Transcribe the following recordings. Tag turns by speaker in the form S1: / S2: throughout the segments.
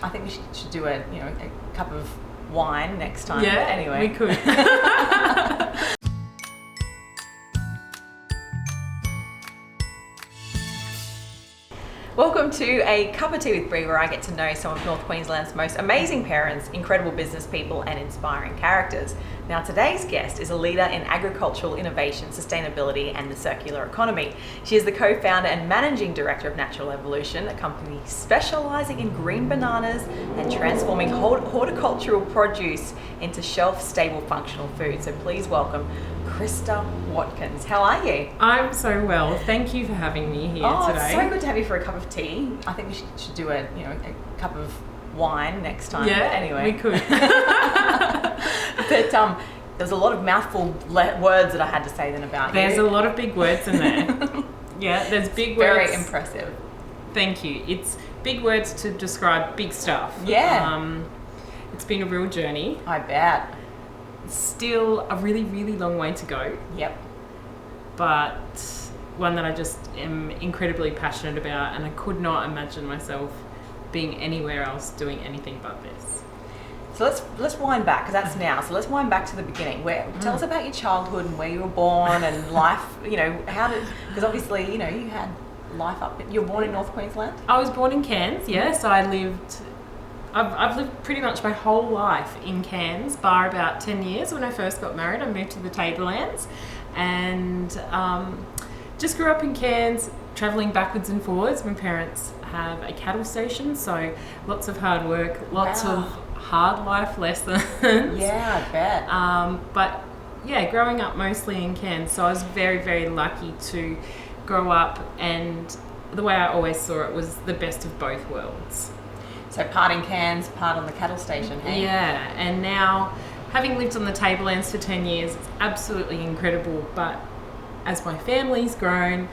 S1: I think we should do a cup of wine next time.
S2: Yeah,
S1: anyway,
S2: we could.
S1: Welcome to A Cup of Tea with Bree, where I get to know some of North Queensland's most amazing parents, incredible business people and inspiring characters. Now today's guest is a leader in agricultural innovation, sustainability and the circular economy. She is the co-founder and managing director of Natural Evolution, a company specialising in green bananas and transforming horticultural produce into shelf-stable functional food. So please welcome Krista Watkins. How are you?
S2: I'm so well. Thank you for having me here today.
S1: It's so good to have you for a cup of tea. I think we should do a cup of wine next time.
S2: Yeah,
S1: anyway,
S2: we could.
S1: But there's a lot of mouthful words that I had to say then about you.
S2: There's a lot of big words in there. Yeah, there's big
S1: Very
S2: words.
S1: impressive.
S2: Thank you. It's big words to describe big stuff.
S1: Yeah.
S2: It's been a real journey.
S1: I bet.
S2: Still a really, really long way to go.
S1: Yep.
S2: But one that I just am incredibly passionate about, and I could not imagine myself being anywhere else doing anything but this.
S1: So let's wind back, because that's now. So let's wind back to the beginning. Tell us about your childhood and where you were born and life. Because obviously you had life up. You were born in North Queensland.
S2: I was born in Cairns. Yeah, so I've lived pretty much my whole life in Cairns, bar about 10 years. When I first got married, I moved to the Tablelands and just grew up in Cairns, travelling backwards and forwards. My parents have a cattle station, so lots of hard work, lots of hard life lessons.
S1: Yeah, I bet.
S2: But yeah, growing up mostly in Cairns, so I was very, very lucky to grow up, and the way I always saw it was the best of both worlds.
S1: So part in Cairns, part on the cattle station, hey?
S2: Yeah, and now having lived on the Tablelands for 10 years, it's absolutely incredible. But as my family's grown,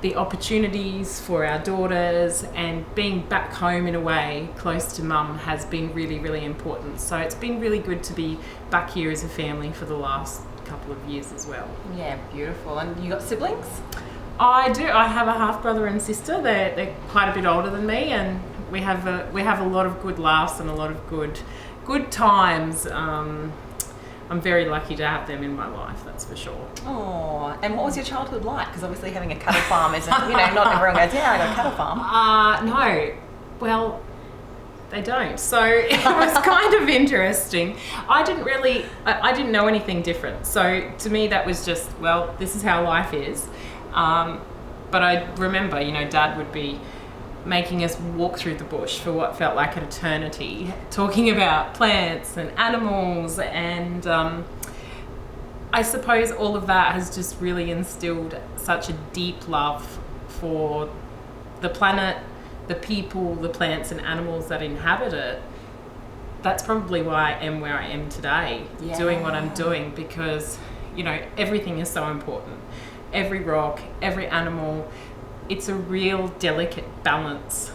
S2: the opportunities for our daughters and being back home in a way, close to mum, has been really, really important. So it's been really good to be back here as a family for the last couple of years as well.
S1: Yeah, beautiful. And you got siblings?
S2: I do. I have a half brother and sister. They're quite a bit older than me, and we have a lot of good laughs and a lot of good times. I'm very lucky to have them in my life, that's for sure.
S1: Oh, and what was your childhood like? Because obviously having a cattle farm isn't, not everyone goes, yeah, I got a cattle farm.
S2: No. Well, they don't. So it was kind of interesting. I didn't know anything different. So to me that was just, well, this is how life is. But I remember, Dad would be making us walk through the bush for what felt like an eternity, talking about plants and animals, and I suppose all of that has just really instilled such a deep love for the planet, the people, the plants and animals that inhabit it. That's probably why I am where I am today, doing what I'm doing, because everything is so important. Every rock, every animal, it's a real delicate balance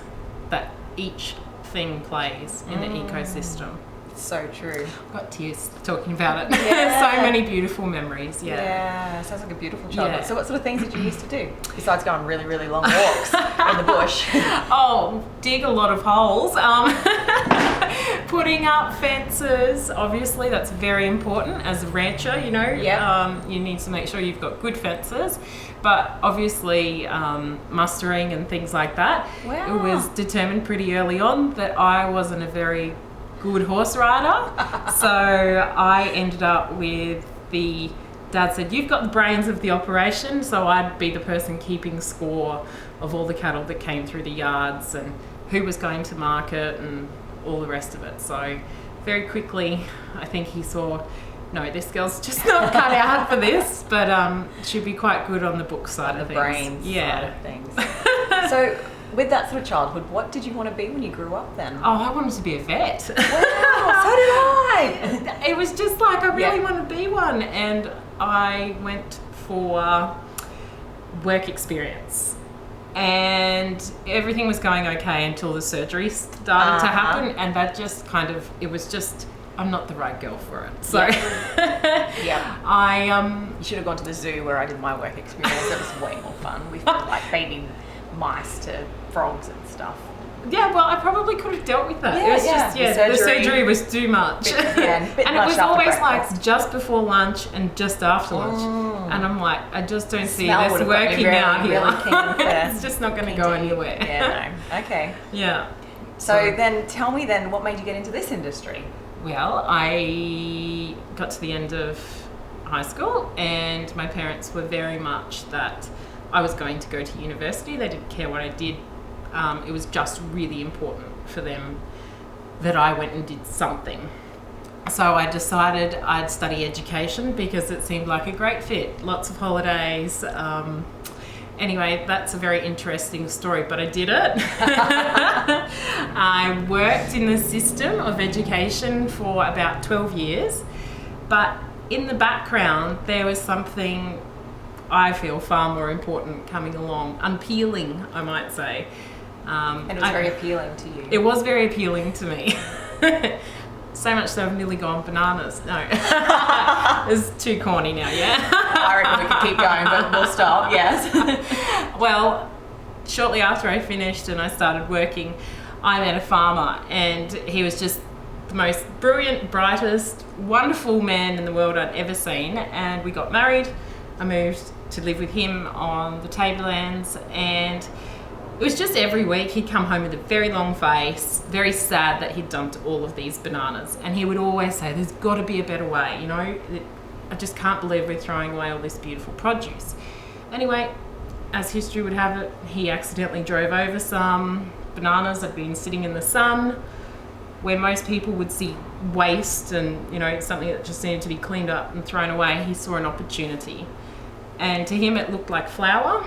S2: that each thing plays in the ecosystem.
S1: So true.
S2: I've got tears talking about it. Yeah. So many beautiful memories.
S1: Yeah, sounds like a beautiful childhood.
S2: Yeah.
S1: So what sort of things did you used to do besides go on really, really long walks in the bush?
S2: Oh, dig a lot of holes. Putting up fences, obviously that's very important as a rancher, you need to make sure you've got good fences, but obviously mustering and things like that.
S1: Wow.
S2: It was determined pretty early on that I wasn't a very good horse rider, so I ended up with Dad said, you've got the brains of the operation, so I'd be the person keeping score of all the cattle that came through the yards and who was going to market and all the rest of it. So very quickly I think he saw, no, this girl's just not cut out for this, but she'd be quite good on the book side of things.
S1: Brains
S2: side
S1: of things. So with that sort of childhood, what did you want to be when you grew up then?
S2: Oh, I wanted to be a vet.
S1: Wow, so did I.
S2: It was just like, I really want to be one, and I went for work experience. And everything was going okay until the surgery started to happen, and that just it was just, I'm not the right girl for it. So
S1: you should have gone to the zoo where I did my work experience. It was way more fun. We found like baby mice to frogs and stuff.
S2: Yeah, well, I probably could have dealt with that.
S1: Yeah,
S2: it was
S1: yeah.
S2: the surgery was too much.
S1: And
S2: it was always
S1: breakfast.
S2: like just before lunch and just after lunch. And I'm like, I just don't see
S1: Smell
S2: this
S1: would have got me
S2: working out here.
S1: really keen for
S2: It's just not going to go anywhere.
S1: Yeah, no. Okay.
S2: Yeah.
S1: So then tell me then, what made you get into this industry?
S2: Well, I got to the end of high school and my parents were very much that I was going to go to university. They didn't care what I did. It was just really important for them that I went and did something. So I decided I'd study education because it seemed like a great fit. Lots of holidays. Anyway, that's a very interesting story, but I did it. I worked in the system of education for about 12 years, but in the background, there was something I feel far more important coming along, unpeeling, I might say.
S1: And it was very appealing to you.
S2: It was very appealing to me. So much so I've nearly gone bananas. No. It's too corny now, yeah?
S1: I reckon we could keep going, but we'll stop, yes.
S2: Well, shortly after I finished and I started working, I met a farmer and he was just the most brilliant, brightest, wonderful man in the world I'd ever seen. And we got married. I moved to live with him on the Tablelands, and it was just every week he'd come home with a very long face, very sad that he'd dumped all of these bananas. And he would always say, there's got to be a better way, you know? I just can't believe we're throwing away all this beautiful produce. Anyway, as history would have it, he accidentally drove over some bananas that had been sitting in the sun, where most people would see waste and, you know, something that just needed to be cleaned up and thrown away. He saw an opportunity. And to him it looked like flour.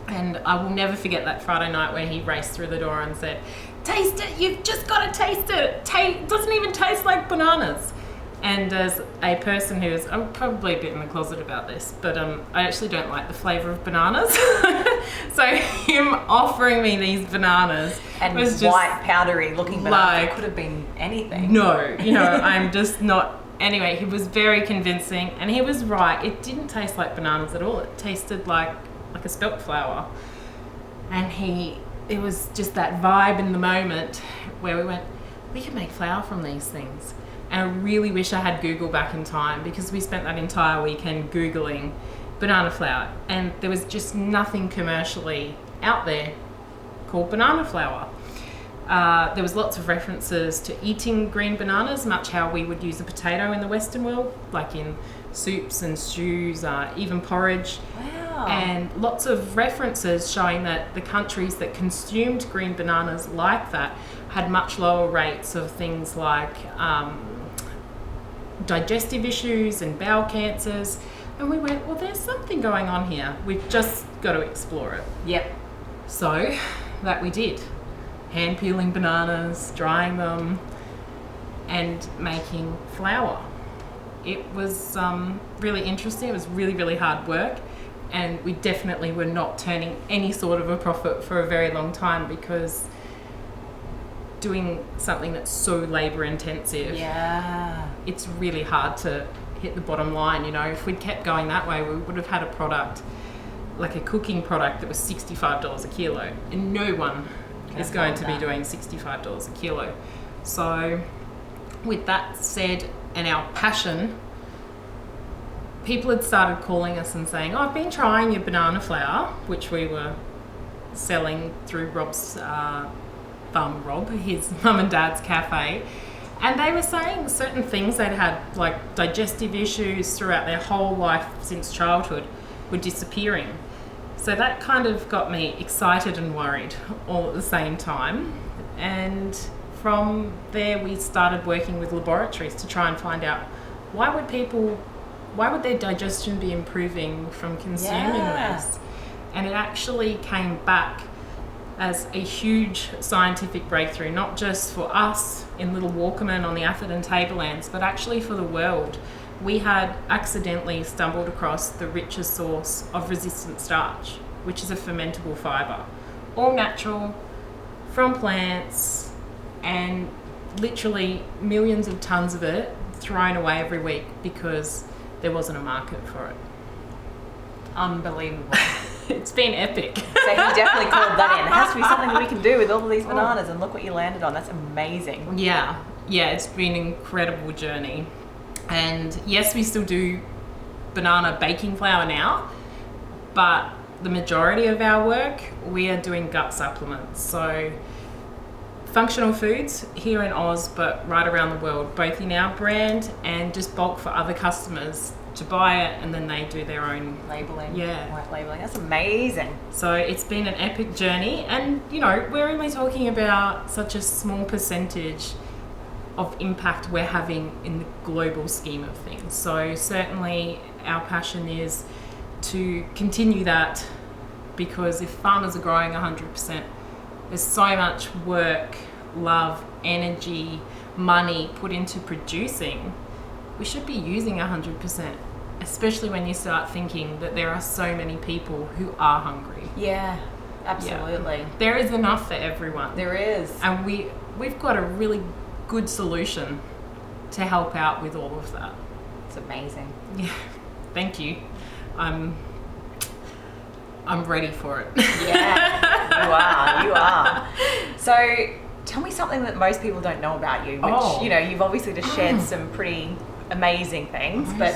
S2: And I will never forget that Friday night where he raced through the door and said, taste it, you've just got to taste it. It doesn't even taste like bananas. And as a person who is, I'm probably a bit in the closet about this, but I actually don't like the flavour of bananas. So him offering me these bananas
S1: and
S2: was just
S1: white, powdery looking bananas, it could have been anything.
S2: No, you know, I'm just not. Anyway, he was very convincing and he was right. It didn't taste like bananas at all. It tasted like a spelt flour. And it was just that vibe in the moment where we went, we can make flour from these things. And I really wish I had Google back in time, because we spent that entire weekend Googling banana flour and there was just nothing commercially out there called banana flour. There was lots of references to eating green bananas, much how we would use a potato in the Western world, like in soups and stews, even porridge.
S1: Wow.
S2: And lots of references showing that the countries that consumed green bananas like that had much lower rates of things like digestive issues and bowel cancers. And we went, well, there's something going on here. We've just got to explore it.
S1: Yep.
S2: So that we did. Hand peeling bananas, drying them, and making flour. It was really interesting. It was really, really hard work. And we definitely were not turning any sort of a profit for a very long time, because doing something that's so labour intensive, it's really hard to hit the bottom line. You know, if we'd kept going that way, we would have had a product, like a cooking product, that was $65 a kilo, and no one is going to be doing $65 a kilo. So with that said, and our passion, people had started calling us and saying, oh, I've been trying your banana flour, which we were selling through Rob's Rob, his mum and dad's cafe, and they were saying certain things they'd had, like digestive issues throughout their whole life since childhood, were disappearing. So that kind of got me excited and worried all at the same time. And from there we started working with laboratories to try and find out why would their digestion be improving from consuming this? And it actually came back as a huge scientific breakthrough, not just for us in Little Walkerman on the Atherton Tablelands, but actually for the world. We had accidentally stumbled across the richest source of resistant starch, which is a fermentable fibre. All natural, from plants, and literally millions of tonnes of it thrown away every week because there wasn't a market for it.
S1: Unbelievable.
S2: it's been epic.
S1: So he definitely called that in. There has to be something that we can do with all of these bananas, and look what you landed on. That's amazing.
S2: Yeah, it's been an incredible journey. And yes, we still do banana baking flour now, but the majority of our work, we are doing gut supplements. So functional foods here in Oz, but right around the world, both in our brand and just bulk for other customers to buy it, and then they do their own
S1: labeling.
S2: Yeah.
S1: White labeling. That's amazing.
S2: So it's been an epic journey, and we're only talking about such a small percentage of impact we're having in the global scheme of things. So certainly our passion is to continue that, because if farmers are growing 100%, there's so much work, love, energy, money put into producing. We should be using 100%, especially when you start thinking that there are so many people who are hungry.
S1: Yeah, absolutely.
S2: Yeah. There is enough for everyone.
S1: There is.
S2: And we've got a really good solution to help out with all of that.
S1: It's amazing.
S2: Yeah, thank you. I'm ready for it.
S1: Yeah, you are. So tell me something that most people don't know about you, which, you've obviously just shared some pretty amazing things, but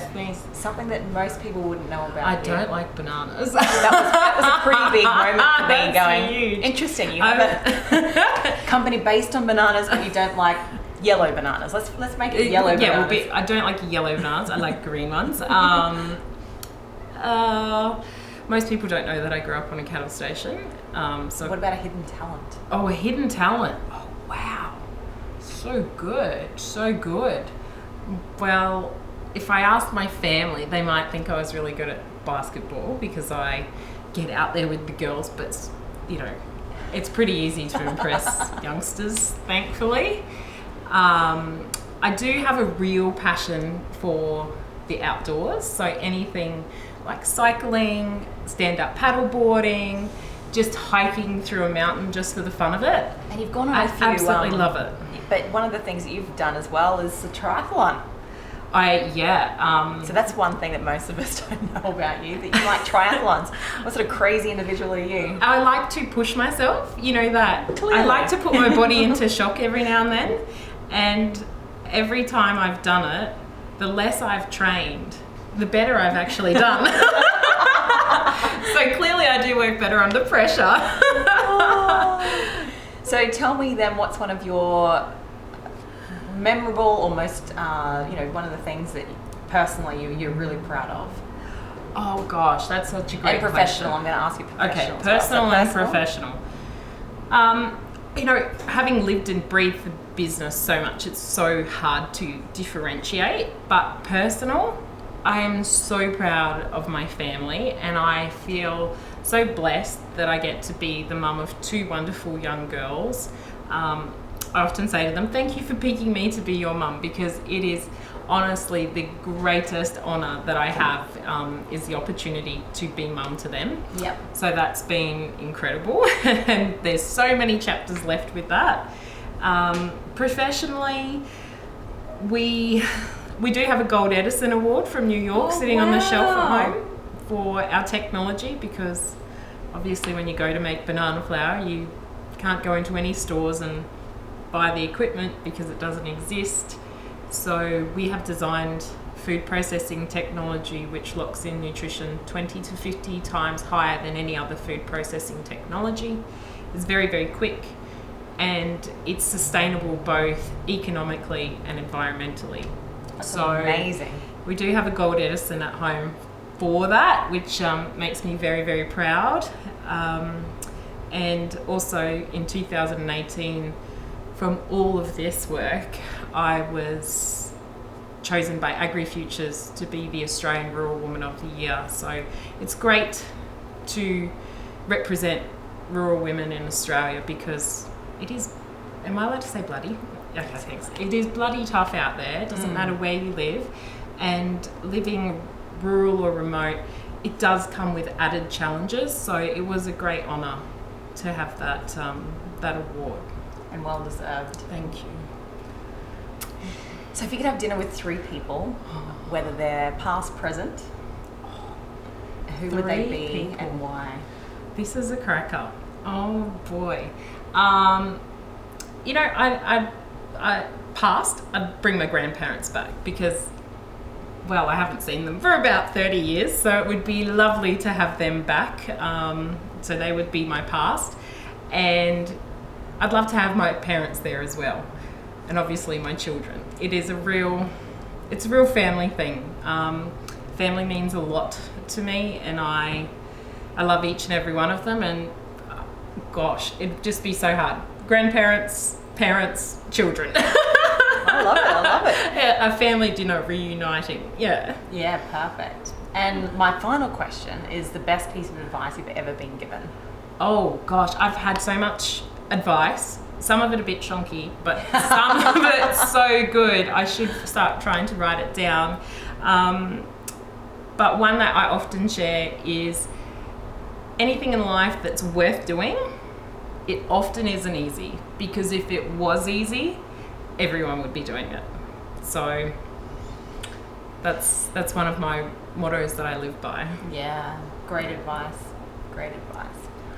S1: something that most people wouldn't know about
S2: I don't like bananas.
S1: That was a pretty big moment for me.
S2: That's
S1: going,
S2: huge.
S1: Interesting, you have a company based on bananas, but you don't like yellow bananas. Let's make it yellow bananas.
S2: Yeah, I don't like yellow bananas. I like green ones. Most people don't know that I grew up on a cattle station. So
S1: what about a hidden talent?
S2: Oh, a hidden talent. Oh, wow. So good. Well, if I asked my family, they might think I was really good at basketball because I get out there with the girls, but it's pretty easy to impress youngsters, thankfully. I do have a real passion for the outdoors, so anything like cycling, stand-up paddleboarding, just hiking through a mountain just for the fun of it.
S1: And you've gone on
S2: I
S1: a few,
S2: absolutely love it.
S1: But one of the things that you've done as well is the triathlon. So that's one thing that most of us don't know about you, that you like triathlons. What sort of crazy individual are you?
S2: I like to push myself, that.
S1: Clearly.
S2: I like to put my body into shock every now and then. And every time I've done it, the less I've trained, the better I've actually done. So clearly I do work better under pressure.
S1: So tell me then, what's one of your memorable or most, one of the things that personally you're really proud of?
S2: Oh gosh, that's such a great
S1: And professional,
S2: question.
S1: I'm going to ask you professional.
S2: Okay, personal and professional. Having lived and breathed the business so much, it's so hard to differentiate. But personal, I am so proud of my family, and I feel so blessed that I get to be the mum of two wonderful young girls. I often say to them, thank you for picking me to be your mum, because it is honestly the greatest honour that I have, is the opportunity to be mum to them.
S1: Yep.
S2: So that's been incredible. And there's so many chapters left with that. Professionally, we do have a Gold Edison Award from New York sitting on the shelf at home for our technology, because obviously when you go to make banana flour, you can't go into any stores and buy the equipment because it doesn't exist. So we have designed food processing technology which locks in nutrition 20 to 50 times higher than any other food processing technology. It's very, very quick, and it's sustainable both economically and environmentally.
S1: That's amazing.
S2: We do have a Gold Edison at home for that, which makes me very, very proud. And also in 2018, from all of this work, I was chosen by AgriFutures to be the Australian Rural Woman of the Year. So it's great to represent rural women in Australia, because it is, am I allowed to say bloody? Okay, thanks. It is bloody tough out there. It doesn't matter where you live. And living rural or remote, it does come with added challenges. So it was a great honour to have that award.
S1: And well deserved.
S2: Thank you.
S1: So if you could have dinner with three people, whether they're past, present, Who would they
S2: 3
S1: be
S2: people.
S1: and why?
S2: This is a cracker. Oh boy. You know, I'd bring my grandparents back because, well, I haven't seen them for about 30 years, so it would be lovely to have them back. So they would be my past. And I'd love to have my parents there as well. And obviously my children. It's a real family thing. Family means a lot to me, and I love each and every one of them, and gosh, it'd just be so hard. Grandparents, parents, children.
S1: I love it.
S2: Yeah, a family dinner reuniting. Yeah.
S1: Yeah, perfect. And my final question is the best piece of advice you've ever been given.
S2: Oh gosh, I've had so much advice. Some of it a bit chonky, but some of it so good. I should start trying to write it down. But one that I often share is anything in life that's worth doing, it often isn't easy, because if it was easy, everyone would be doing it. So that's one of my mottos that I live by.
S1: Yeah, great advice. Great advice.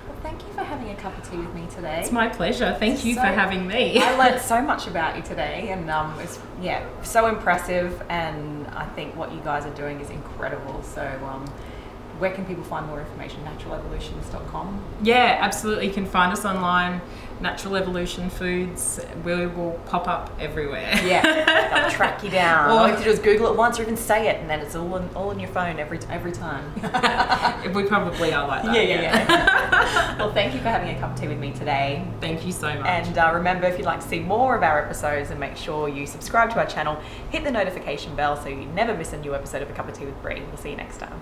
S1: Well, thank you for having a cup of tea with me today.
S2: It's my pleasure. Thank you for having me.
S1: I learned so much about you today, and it's so impressive, and I think what you guys are doing is incredible. So where can people find more information? naturalevolutions.com.
S2: Yeah, absolutely. You can find us online, Natural Evolution Foods. We will pop up everywhere.
S1: Yeah, they'll track you down. All you have to do is Google it once or even say it, and then it's all in your phone every time.
S2: We probably are like that.
S1: Yeah. Well, thank you for having a cup of tea with me today.
S2: Thank you so much.
S1: And remember, if you'd like to see more of our episodes, and make sure you subscribe to our channel, hit the notification bell so you never miss a new episode of A Cup of Tea with Bree. We'll see you next time.